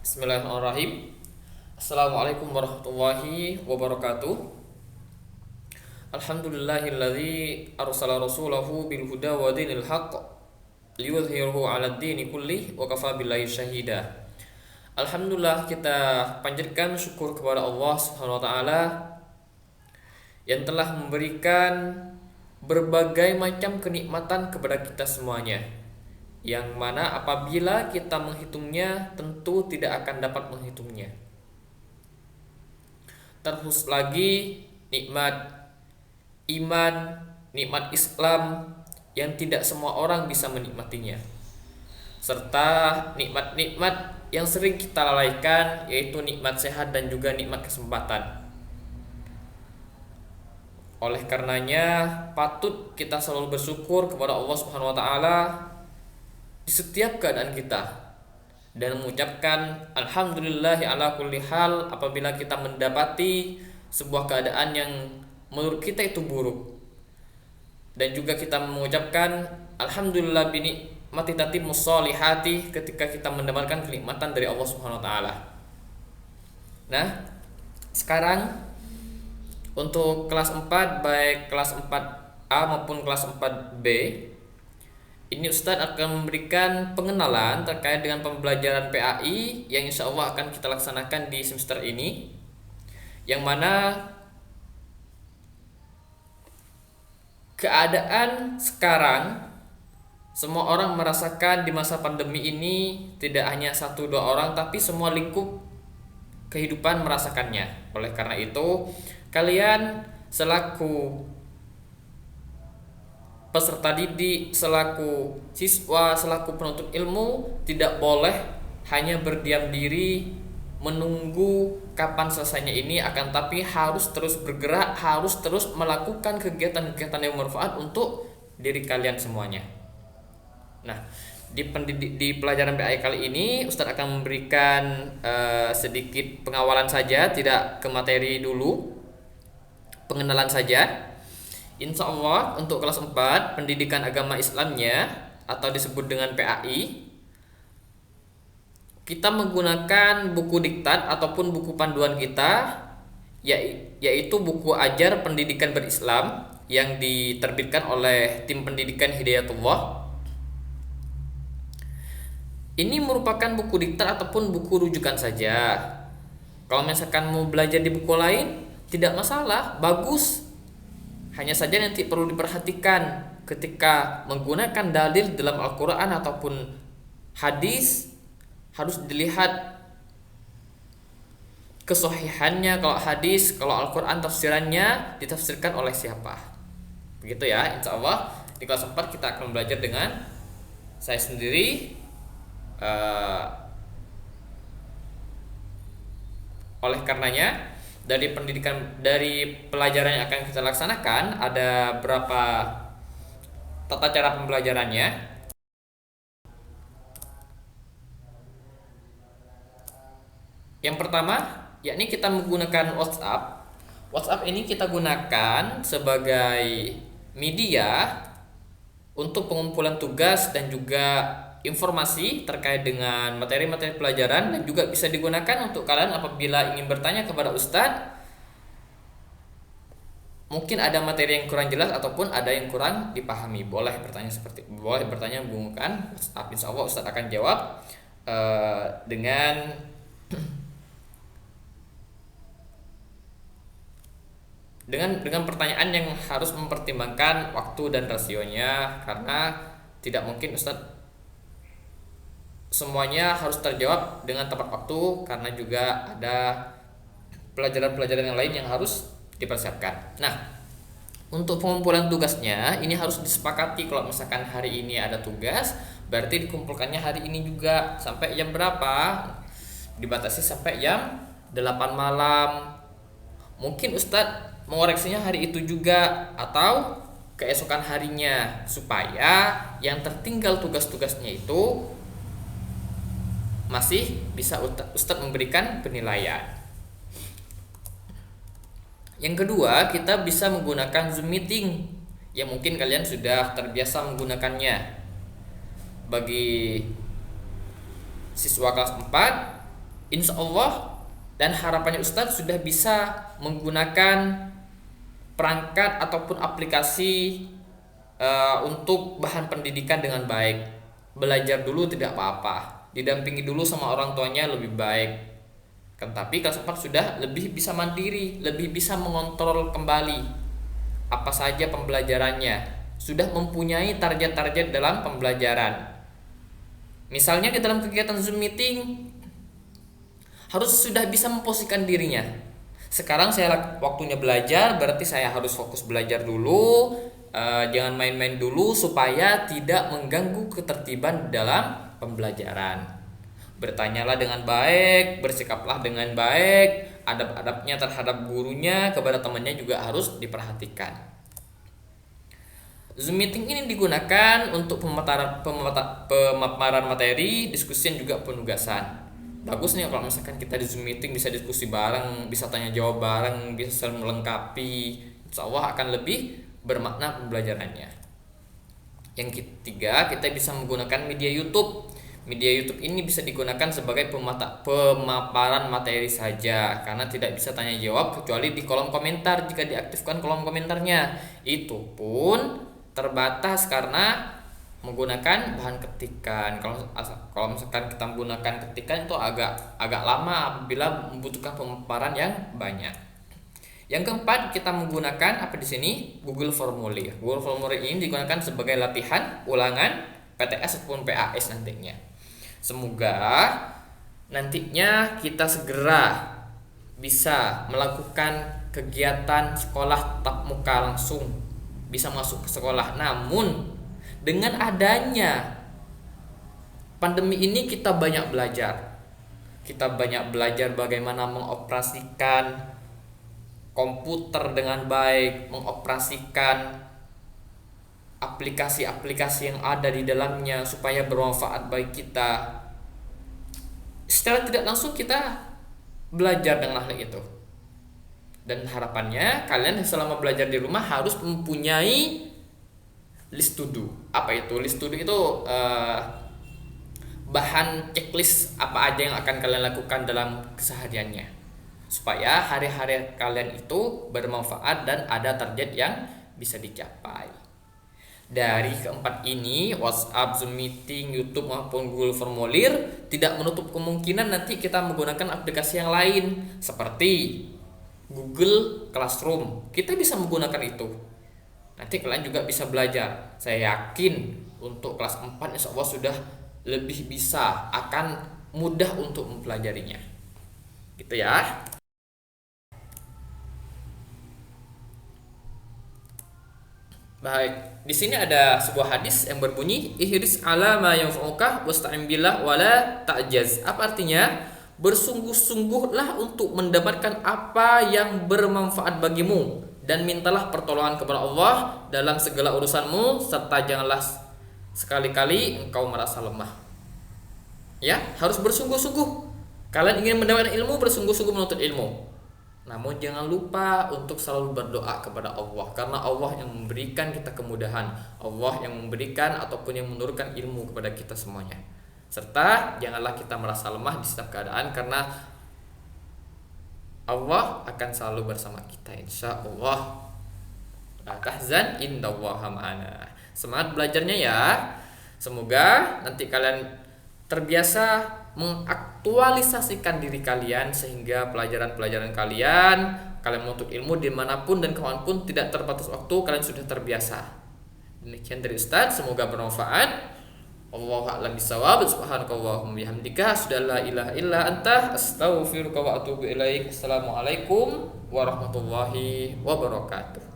Bismillahirrahmanirrahim. Assalamualaikum warahmatullahi wabarakatuh. Alhamdulillahilladzi arsala rasulahu bil huda wa dinil haqq liyudhhirahu 'alad dini kullih wa kafa billahi syahida. Alhamdulillah, kita panjatkan syukur kepada Allah Subhanahu wa taala yang telah memberikan berbagai macam kenikmatan kepada kita semuanya, yang mana apabila kita menghitungnya tentu tidak akan dapat menghitungnya. Terus lagi nikmat iman, nikmat Islam yang tidak semua orang bisa menikmatinya, serta nikmat-nikmat yang sering kita lalaikan, yaitu nikmat sehat dan juga nikmat kesempatan. Oleh karenanya patut kita selalu bersyukur kepada Allah Subhanahu wa taala di setiap keadaan kita dan mengucapkan alhamdulillahi ala kulli hal apabila kita mendapati sebuah keadaan yang menurut kita itu buruk, dan juga kita mengucapkan alhamdulillah bini mati tatimmus sholihati ketika kita mendapatkan kenikmatan dari Allah Subhanahu wa taala. Nah, sekarang untuk kelas 4, baik kelas 4A maupun kelas 4B, ini Ustadz akan memberikan pengenalan terkait dengan pembelajaran PAI yang insya Allah akan kita laksanakan di semester ini, yang mana keadaan sekarang semua orang merasakan di masa pandemi ini, tidak hanya 1-2 orang tapi semua lingkup kehidupan merasakannya. Oleh karena itu, kalian selaku peserta didik, selaku siswa, selaku penuntut ilmu tidak boleh hanya berdiam diri menunggu kapan selesainya ini, akan tapi harus terus bergerak, harus terus melakukan kegiatan-kegiatan yang bermanfaat untuk diri kalian semuanya. Nah, di pelajaran PAI kali ini Ustadz akan memberikan sedikit pengawalan saja, tidak ke materi dulu, pengenalan saja. Insya Allah untuk kelas 4 pendidikan agama Islamnya atau disebut dengan PAI, kita menggunakan buku diktat ataupun buku panduan kita, yaitu buku ajar pendidikan berislam yang diterbitkan oleh tim pendidikan Hidayatullah. Ini merupakan buku diktat ataupun buku rujukan saja. Kalau misalkan mau belajar di buku lain tidak masalah, bagus. Hanya saja nanti perlu diperhatikan ketika menggunakan dalil dalam Al-Quran ataupun hadis, harus dilihat kesohihannya. Kalau hadis, kalau Al-Quran tafsirannya ditafsirkan oleh siapa. Begitu ya, insya Allah di kelas 4 kita akan belajar dengan saya sendiri. Oleh karenanya dari pelajaran yang akan kita laksanakan ada berapa tata cara pembelajarannya. Yang pertama, yakni kita menggunakan WhatsApp. WhatsApp ini kita gunakan sebagai media untuk pengumpulan tugas dan juga informasi terkait dengan materi-materi pelajaran, dan juga bisa digunakan untuk kalian apabila ingin bertanya kepada Ustadz. Mungkin ada materi yang kurang jelas ataupun ada yang kurang dipahami, boleh bertanya menghubungkan WhatsApp. Insya Allah Ustadz akan jawab dengan dengan pertanyaan yang harus mempertimbangkan waktu dan rasionya, karena tidak mungkin Ustadz semuanya harus terjawab dengan tepat waktu, karena juga ada pelajaran-pelajaran yang lain yang harus dipersiapkan. Nah, untuk pengumpulan tugasnya ini harus disepakati. Kalau misalkan hari ini ada tugas, berarti dikumpulkannya hari ini juga. Sampai jam berapa? Dibatasi sampai jam 8 malam. Mungkin Ustadz mengoreksinya hari itu juga atau keesokan harinya, supaya yang tertinggal tugas-tugasnya itu masih bisa Ustadz memberikan penilaian. Yang kedua, kita bisa menggunakan Zoom meeting yang mungkin kalian sudah terbiasa menggunakannya. Bagi siswa kelas 4, insya Allah dan harapannya Ustadz sudah bisa menggunakan perangkat ataupun aplikasi untuk bahan pendidikan dengan baik. Belajar dulu tidak apa-apa, didampingi dulu sama orang tuanya lebih baik. Kan tapi kelas 4 sudah lebih bisa mandiri, lebih bisa mengontrol kembali apa saja pembelajarannya, sudah mempunyai target-target dalam pembelajaran. Misalnya di dalam kegiatan Zoom meeting harus sudah bisa memposisikan dirinya. Sekarang saya waktunya belajar, berarti saya harus fokus belajar dulu, jangan main-main dulu supaya tidak mengganggu ketertiban dalam pembelajaran. Bertanyalah dengan baik, bersikaplah dengan baik, adab-adabnya terhadap gurunya, kepada temannya juga harus diperhatikan. Zoom meeting ini digunakan untuk pemaparan materi, diskusi dan juga penugasan. Bagus nih kalau misalkan kita di Zoom meeting bisa diskusi bareng, bisa tanya jawab bareng, bisa saling melengkapi. Insya Allah akan lebih bermakna pembelajarannya. Yang ketiga, kita bisa menggunakan media YouTube. Media YouTube ini bisa digunakan sebagai pemaparan materi saja, karena tidak bisa tanya jawab kecuali di kolom komentar. Jika diaktifkan kolom komentarnya, itu pun terbatas karena menggunakan bahan ketikan. Kalau misalkan kita menggunakan ketikan itu agak lama apabila membutuhkan pemaparan yang banyak. Yang keempat, kita menggunakan apa di sini? Google Formulir. Google Formulir ini digunakan sebagai latihan ulangan PTS ataupun PAS nantinya. Semoga nantinya kita segera bisa melakukan kegiatan sekolah tatap muka langsung, bisa masuk ke sekolah. Namun dengan adanya pandemi ini kita banyak belajar. Kita banyak belajar bagaimana mengoperasikan komputer dengan baik, mengoperasikan aplikasi-aplikasi yang ada di dalamnya supaya bermanfaat bagi kita. Secara tidak langsung kita belajar dengan hal itu. Dan harapannya kalian selama belajar di rumah harus mempunyai list to do. Apa itu list to do? Itu bahan checklist apa aja yang akan kalian lakukan dalam kesehariannya, supaya hari-hari kalian itu bermanfaat dan ada target yang bisa dicapai. Dari keempat ini, WhatsApp, Zoom meeting, YouTube maupun Google Formulir, tidak menutup kemungkinan nanti kita menggunakan aplikasi yang lain seperti Google Classroom. Kita bisa menggunakan itu. Nanti kalian juga bisa belajar. Saya yakin untuk kelas 4 insya Allah sudah lebih bisa, akan mudah untuk mempelajarinya. Gitu ya. Baik, di sini ada sebuah hadis yang berbunyi ihris ala ma yanfa'uka wasta'in billah wala ta'jaz. Apa artinya? Bersungguh-sungguhlah untuk mendapatkan apa yang bermanfaat bagimu dan mintalah pertolongan kepada Allah dalam segala urusanmu, serta janganlah sekali-kali engkau merasa lemah. Ya, harus bersungguh-sungguh. Kalian ingin mendapatkan ilmu, bersungguh-sungguh menuntut ilmu. Namun jangan lupa untuk selalu berdoa kepada Allah, karena Allah yang memberikan kita kemudahan, Allah yang memberikan ataupun yang menurunkan ilmu kepada kita semuanya. Serta janganlah kita merasa lemah di setiap keadaan, karena Allah akan selalu bersama kita insya Allah. La tahzan innallaha ma'ana. Semangat belajarnya ya. Semoga nanti kalian terbiasa mengaktualisasikan diri kalian sehingga pelajaran-pelajaran kalian menuntut ilmu dimanapun dan kapanpun tidak terbatas waktu, kalian sudah terbiasa. Demikian dari Ustaz, semoga bermanfaat. Allahu a'lam bishawab. Subhanakallahumma bihamdika asyhadu an la ilaha illa anta astaghfiruka wa atubu ilaik. Assalamualaikum warahmatullahi wabarakatuh.